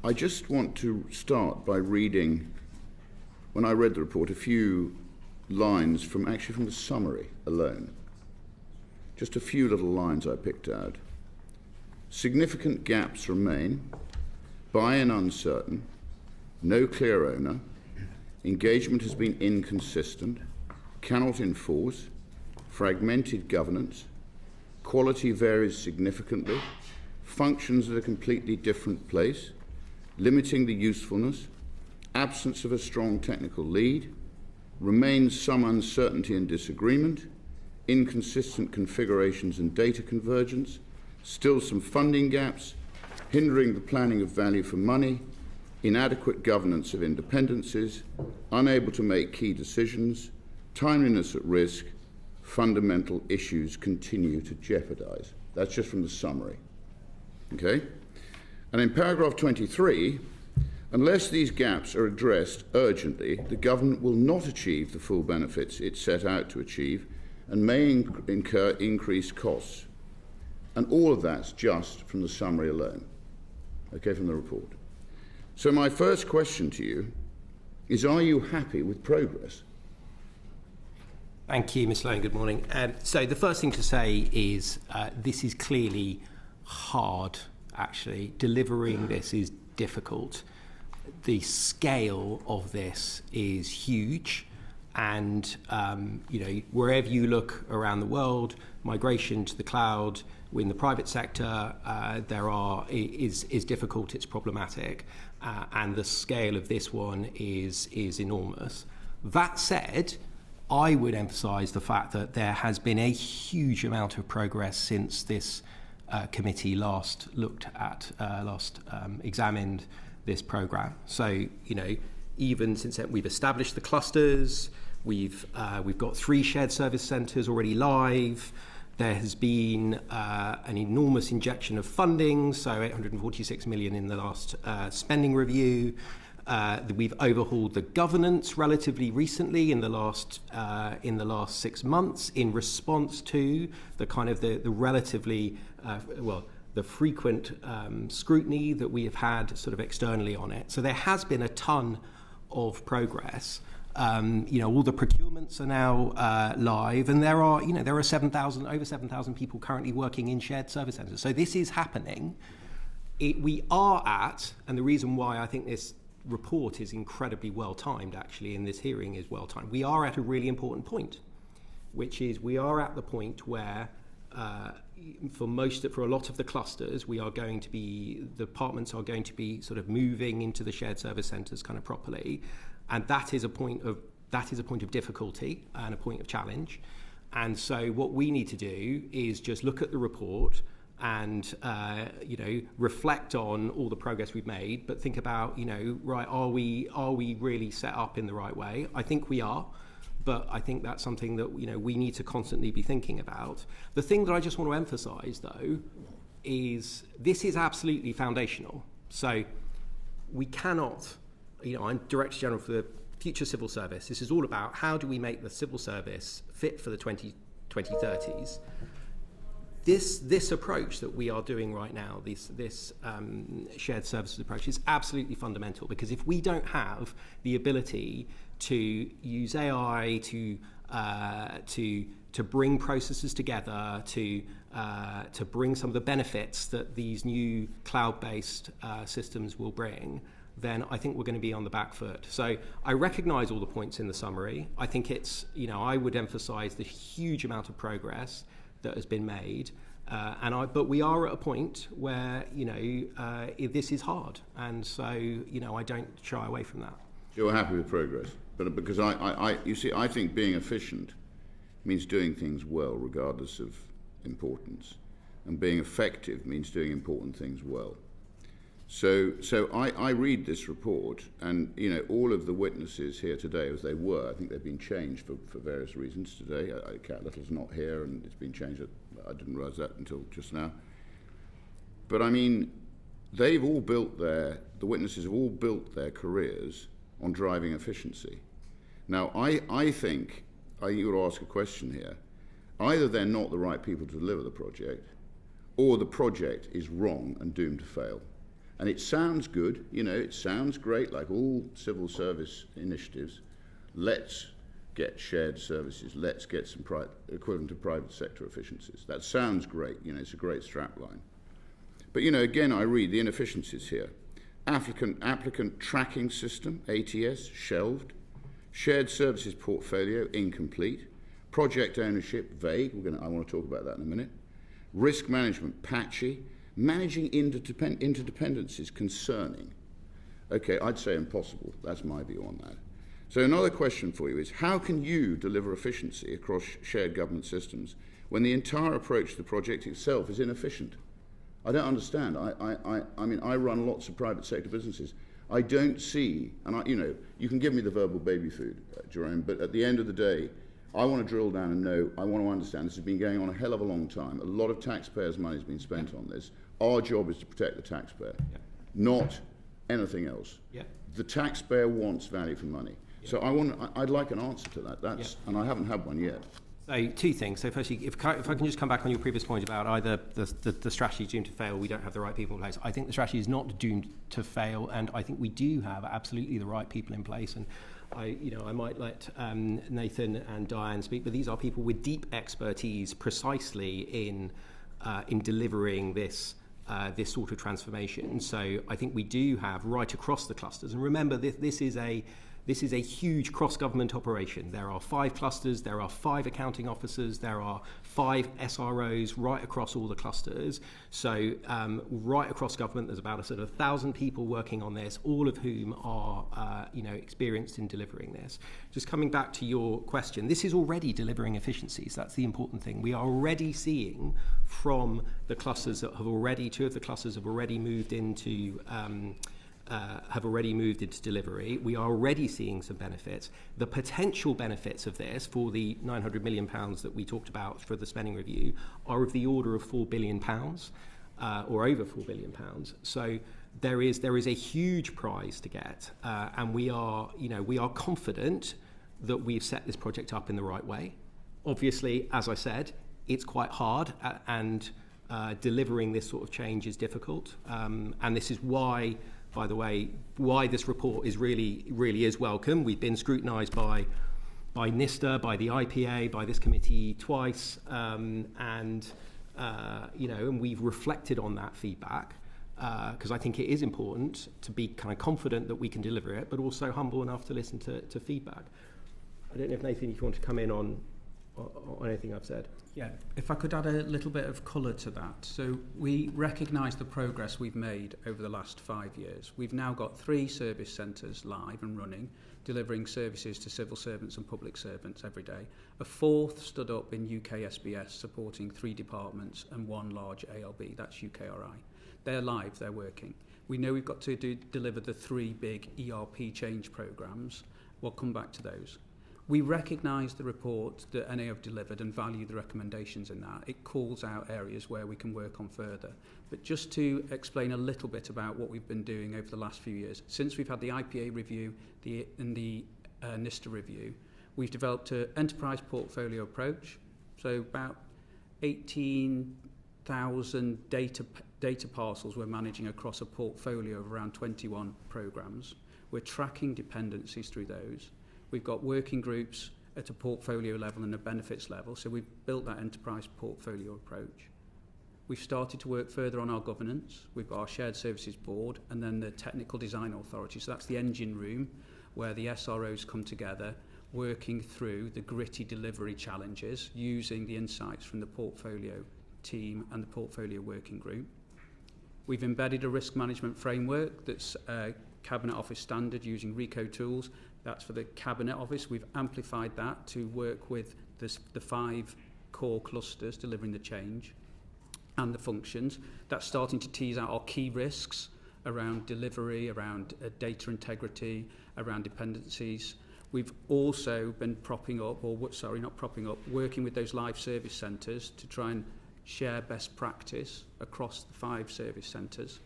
I just want to start by reading, when I read the report, a few lines from the summary alone. Just a few little lines I picked out. Significant gaps remain, buy-in uncertain, no clear owner, engagement has been inconsistent, cannot enforce, fragmented governance, quality varies significantly, functions at a completely different place, limiting the usefulness, absence of a strong technical lead, remains some uncertainty and disagreement, inconsistent configurations and data convergence, still some funding gaps, hindering the planning of value for money, inadequate governance of independencies, unable to make key decisions, timeliness at risk, fundamental issues continue to jeopardize. That's just from the summary. Okay? And in paragraph 23, unless these gaps are addressed urgently, the government will not achieve the full benefits it set out to achieve and may incur increased costs. And all of that's just from the summary alone, okay, from the report. So my first question to you is, are you happy with progress? Thank you, Ms. Lowe. Good morning. So the first thing to say is this is clearly hard, actually. Delivering this is difficult. The scale of this is huge. And, wherever you look around the world, migration to the cloud in the private sector, is difficult, it's problematic. And the scale of this one is enormous. That said, I would emphasise the fact that there has been a huge amount of progress since this committee last examined this programme. So, even since then, we've established the clusters, we've got 3 shared service centres already live. There has been an enormous injection of funding, so 846 million in the last spending review. We've overhauled the governance relatively recently in the last 6 months in response to the relatively the frequent scrutiny that we have had sort of externally on it. So there has been a ton of progress. All the procurements are now live, and there are over 7,000 people currently working in shared service centres. So this is happening. We are at, and the reason why I think this report is incredibly well timed, actually, and this hearing is well timed. We are at a really important point, which is we are at the point where for a lot of the clusters, the departments are going to be sort of moving into the shared service centres kind of properly, and that is a point of difficulty and a point of challenge. And so what we need to do is just look at the report and reflect on all the progress we've made, but think about are we really set up in the right way? I think we are. But I think that's something that we need to constantly be thinking about. The thing that I just want to emphasise, though, is this is absolutely foundational. So we cannot, I'm Director General for the Future Civil Service. This is all about how do we make the civil service fit for the 2030s. This approach that we are doing right now, this shared services approach, is absolutely fundamental, because if we don't have the ability to use AI to bring processes together, to bring some of the benefits that these new cloud-based systems will bring, then I think we're going to be on the back foot. So I recognise all the points in the summary. I think it's, I would emphasise the huge amount of progress that has been made, but we are at a point where this is hard, and so I don't shy away from that. You're happy with progress, but because I think being efficient means doing things well regardless of importance, and being effective means doing important things well. So I read this report, and all of the witnesses here today, as they were, I think they've been changed for various reasons today. Cat Little's not here, and it's been changed. I didn't realise that until just now. But I mean, the witnesses have all built their careers on driving efficiency. Now, I think you would ask a question here. Either they're not the right people to deliver the project, or the project is wrong and doomed to fail. And it sounds good, it sounds great, like all civil service initiatives. Let's get shared services. Let's get some equivalent to private sector efficiencies. That sounds great. It's a great strapline. But, again, I read the inefficiencies here. Applicant tracking system, ATS, shelved. Shared services portfolio, incomplete. Project ownership, vague. I want to talk about that in a minute. Risk management, patchy. Managing interdependencies, concerning. Okay, I'd say impossible. That's my view on that. So another question for you is, how can you deliver efficiency across shared government systems when the entire approach to the project itself is inefficient? I don't understand. I mean, I run lots of private sector businesses. I don't see, and you can give me the verbal baby food, Jerome, but at the end of the day, I want to drill down and know, I want to understand. This has been going on a hell of a long time. A lot of taxpayers' money has been spent on this. Our job is to protect the taxpayer, not anything else. The taxpayer wants value for money. So I'd like an answer to that. And I haven't had one yet. So two things. So firstly, if I can just come back on your previous point about either the strategy is doomed to fail, we don't have the right people in place. I think the strategy is not doomed to fail, and I think we do have absolutely the right people in place. And I might let Nathan and Diane speak, but these are people with deep expertise precisely in delivering this sort of transformation. So I think we do have right across the clusters. And remember, this is a huge cross-government operation. There are 5 clusters, there are 5 accounting officers, there are 5 SROs right across all the clusters. So right across government, there's about a sort of 1,000 people working on this, all of whom are experienced in delivering this. Just coming back to your question, this is already delivering efficiencies. That's the important thing. We are already seeing from the clusters that have already, 2 of the clusters have already moved into delivery. We are already seeing some benefits. The potential benefits of this for the £900 million that we talked about for the spending review are of the order of £4 billion or over £4 billion. So there is a huge prize to get, and we are confident that we've set this project up in the right way. Obviously, as I said, it's quite hard, and delivering this sort of change is difficult, and this is why, by the way, why this report is really is welcome. We've been scrutinised by NISTA, by the IPA, by this committee twice, and we've reflected on that feedback because I think it is important to be kind of confident that we can deliver it, but also humble enough to listen to feedback. I don't know if Nathan, you want to come in on anything I've said. Yeah, if I could add a little bit of colour to that. So we recognise the progress we've made over the last 5 years. We've now got 3 service centres live and running, delivering services to civil servants and public servants every day. A 4th stood up in UK SBS, supporting 3 departments and 1 large ALB, that's UKRI. They're live, they're working. We know we've got to deliver the 3 big ERP change programmes. We'll come back to those. We recognise the report that NA have delivered and value the recommendations in that. It calls out areas where we can work on further. But just to explain a little bit about what we've been doing over the last few years, since we've had the IPA review and the NISTA review, we've developed an enterprise portfolio approach. So about 18,000 data parcels we're managing across a portfolio of around 21 programmes. We're tracking dependencies through those. We've got working groups at a portfolio level and a benefits level, so we've built that enterprise portfolio approach. We've started to work further on our governance. We've got our shared services board and then the technical design authority. So that's the engine room where the SROs come together, working through the gritty delivery challenges using the insights from the portfolio team and the portfolio working group. We've embedded a risk management framework that's Cabinet Office standard using RICO tools. That's for the Cabinet Office. We've amplified that to work with the 5 core clusters delivering the change and the functions. That's starting to tease out our key risks around delivery, around data integrity, around dependencies. We've also been working with those live service centres to try and share best practice across the 5 service centres.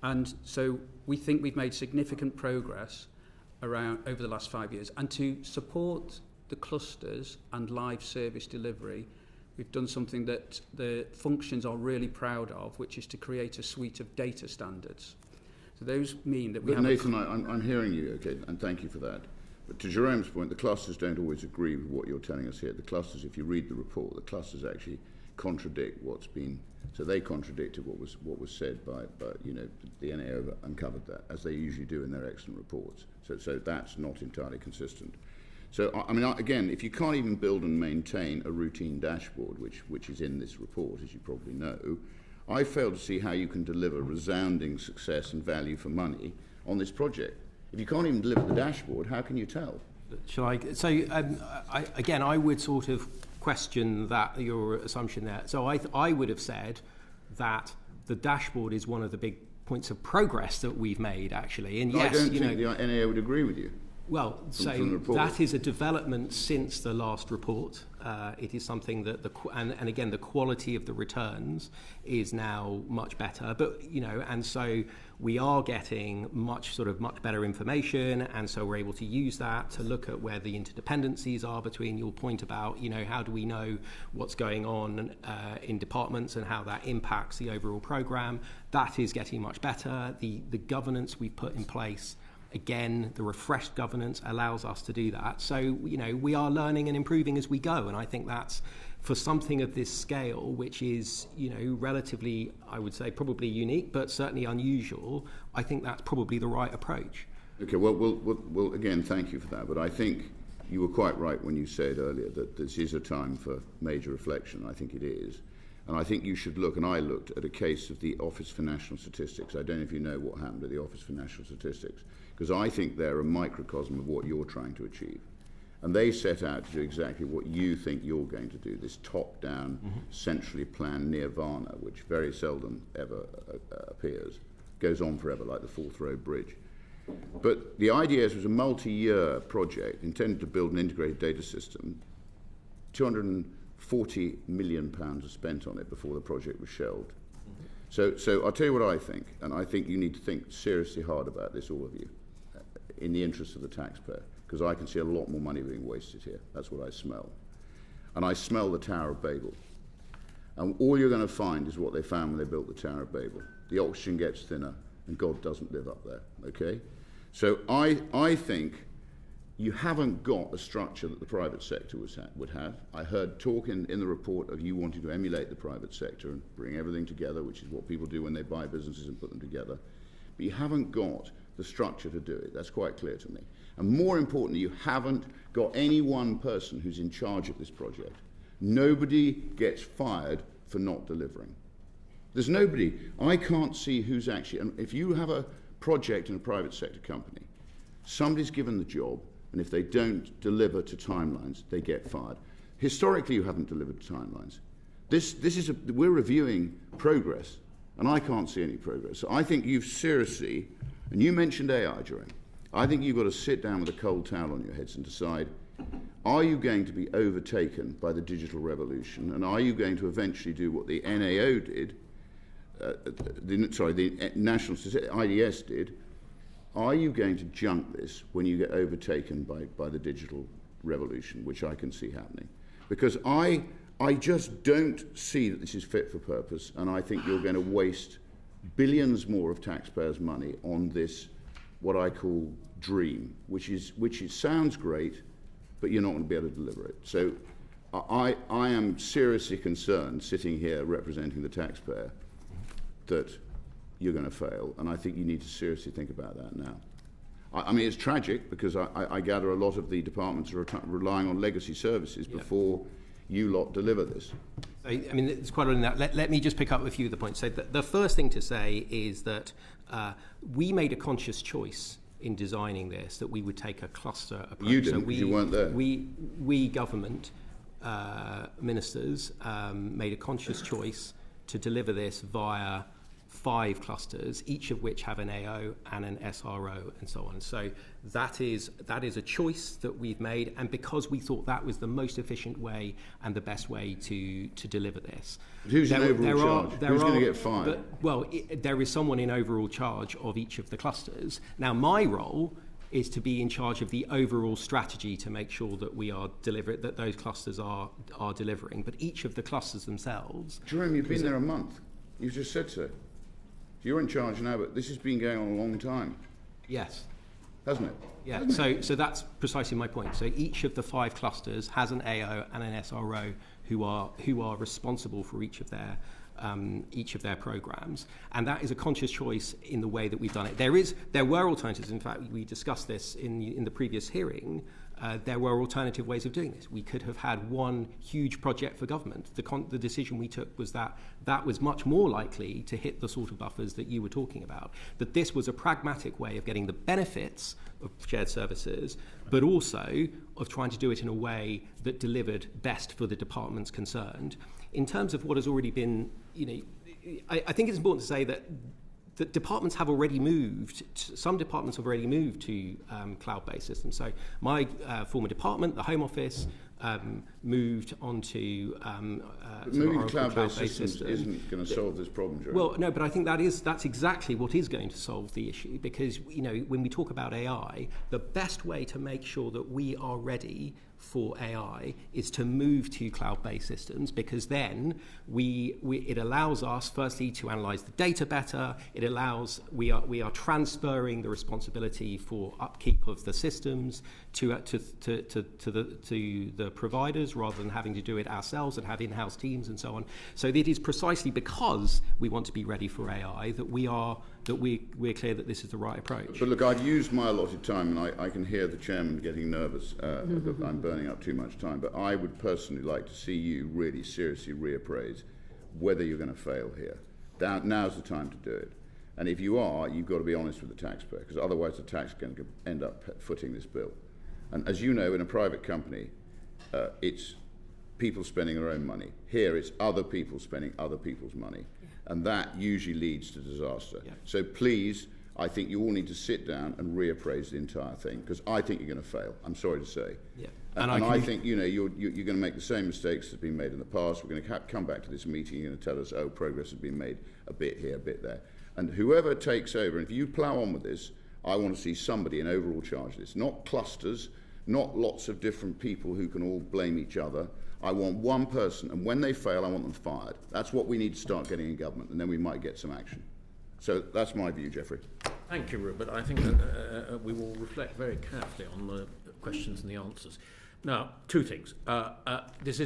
And so we think we've made significant progress over the last 5 years. And to support the clusters and live service delivery, we've done something that the functions are really proud of, which is to create a suite of data standards. So those mean that we But have... Nathan, I'm hearing you, okay, and thank you for that. But to Jerome's point, the clusters don't always agree with what you're telling us here. The clusters, if you read the report, the clusters actually contradict what's been... So they contradicted what was said by the NAO uncovered that, as they usually do in their excellent reports. So that's not entirely consistent. So, again, if you can't even build and maintain a routine dashboard, which is in this report, as you probably know, I fail to see how you can deliver resounding success and value for money on this project. If you can't even deliver the dashboard, how can you tell? Shall I? So, I would sort of question that, your assumption there. So I would have said that the dashboard is one of the big points of progress that we've made, actually. And yes, I don't think the NAO would agree with you. Well, so that is a development since the last report. It is something that and again, the quality of the returns is now much better. But and so we are getting much better information, and so we're able to use that to look at where the interdependencies are between your point about how do we know what's going on in departments and how that impacts the overall program. That is getting much better. The governance we've put in place. Again, the refreshed governance allows us to do that. So, we are learning and improving as we go. And I think that's, for something of this scale, which is, relatively, I would say, probably unique, but certainly unusual, I think that's probably the right approach. Okay, well, again, thank you for that. But I think you were quite right when you said earlier that this is a time for major reflection. I think it is. And I think you should look, and I looked at a case of the Office for National Statistics. I don't know if you know what happened at the Office for National Statistics, because I think they're a microcosm of what you're trying to achieve. And they set out to do exactly what you think you're going to do, this top-down, centrally planned nirvana, which very seldom ever appears, goes on forever like the Fourth Road Bridge. But the IDS was a multi-year project intended to build an integrated data system. £240 million was spent on it before the project was shelved. So I'll tell you what I think, and I think you need to think seriously hard about this, all of you, in the interest of the taxpayer, because I can see a lot more money being wasted here. That's what I smell. And I smell the Tower of Babel. And all you're going to find is what they found when they built the Tower of Babel. The oxygen gets thinner, and God doesn't live up there, okay? So I think you haven't got a structure that the private sector would have. I heard talk in the report of you wanting to emulate the private sector and bring everything together, which is what people do when they buy businesses and put them together. But you haven't got the structure to do it. That's quite clear to me. And more importantly, you haven't got any one person who's in charge of this project. Nobody gets fired for not delivering. There's nobody. I can't see who's actually... And if you have a project in a private sector company, somebody's given the job, and if they don't deliver to timelines, they get fired. Historically, you haven't delivered to timelines. We're reviewing progress, and I can't see any progress. So I think you've seriously, and you mentioned AI, Jerome, I think you've got to sit down with a cold towel on your heads and decide, are you going to be overtaken by the digital revolution, and are you going to eventually do what the NAO did, the National IDS did? Are you going to junk this when you get overtaken by the digital revolution, which I can see happening? Because I just don't see that this is fit for purpose, and I think you're going to waste billions more of taxpayers' money on this, what I call dream, which sounds great, but you're not going to be able to deliver it. So I am seriously concerned, sitting here representing the taxpayer, that you're going to fail, and I think you need to seriously think about that now. I mean, it's tragic, because I gather a lot of the departments are relying on legacy services before you lot deliver this. I mean, it's quite a lot in that. Let me just pick up a few of the points. So the first thing to say is that we made a conscious choice in designing this, that we would take a cluster approach. You didn't, because you weren't there. We government ministers made a conscious choice to deliver this via 5 clusters, each of which have an AO and an SRO and so on. So that is a choice that we've made, and because we thought that was the most efficient way and the best way to deliver this. But who's in overall charge? Who's going to get fired? There is someone in overall charge of each of the clusters. Now, my role is to be in charge of the overall strategy to make sure that we are that those clusters are delivering. But each of the clusters themselves... Jerome, you've been there a month. You just said so. You're in charge now, but this has been going on a long time, Yes. hasn't it? Yeah, so that's precisely my point. So each of the 5 clusters has an AO and an SRO who are responsible for each of their programs, and that is a conscious choice in the way that we've done it. There were alternatives. In fact, we discussed this in the previous hearing. There were alternative ways of doing this. We could have had one huge project for government. The decision we took was that was much more likely to hit the sort of buffers that you were talking about. That this was a pragmatic way of getting the benefits of shared services, but also of trying to do it in a way that delivered best for the departments concerned. In terms of what has already been, I think it's important to say that departments have already moved. Some departments have already moved to cloud-based systems. So my former department, the Home Office, moved onto but moving to cloud-based systems isn't going to solve this problem, Joe. Well, no, but I think that's exactly what is going to solve the issue, because when we talk about AI, the best way to make sure that we are ready for AI is to move to cloud-based systems, because then it allows us firstly to analyze the data better. We are transferring the responsibility for upkeep of the systems to the providers, rather than having to do it ourselves and have in-house teams and so on. So it is precisely because we want to be ready for AI that we're clear that this is the right approach. But look, I've used my allotted time, and I can hear the chairman getting nervous that I'm burning up too much time. But I would personally like to see you really seriously reappraise whether you're going to fail here. Now's the time to do it. And if you are, you've got to be honest with the taxpayer, because otherwise the tax is going to end up footing this bill. And as you know, in a private company, it's people spending their own money. Here, it's other people spending other people's money. And that usually leads to disaster. Yeah. So please, I think you all need to sit down and reappraise the entire thing, because I think you're going to fail. I'm sorry to say. Yeah. And I think you're going to make the same mistakes that have been made in the past. We're going to come back to this meeting. You're going to tell us, oh, progress has been made a bit here, a bit there. And whoever takes over, and if you plough on with this, I want to see somebody in overall charge of this. Not clusters, not lots of different people who can all blame each other. I want one person, and when they fail, I want them fired. That's what we need to start getting in government, and then we might get some action. So that's my view, Geoffrey. Thank you, Rupert. I think that we will reflect very carefully on the questions and the answers. Now, 2 things. This is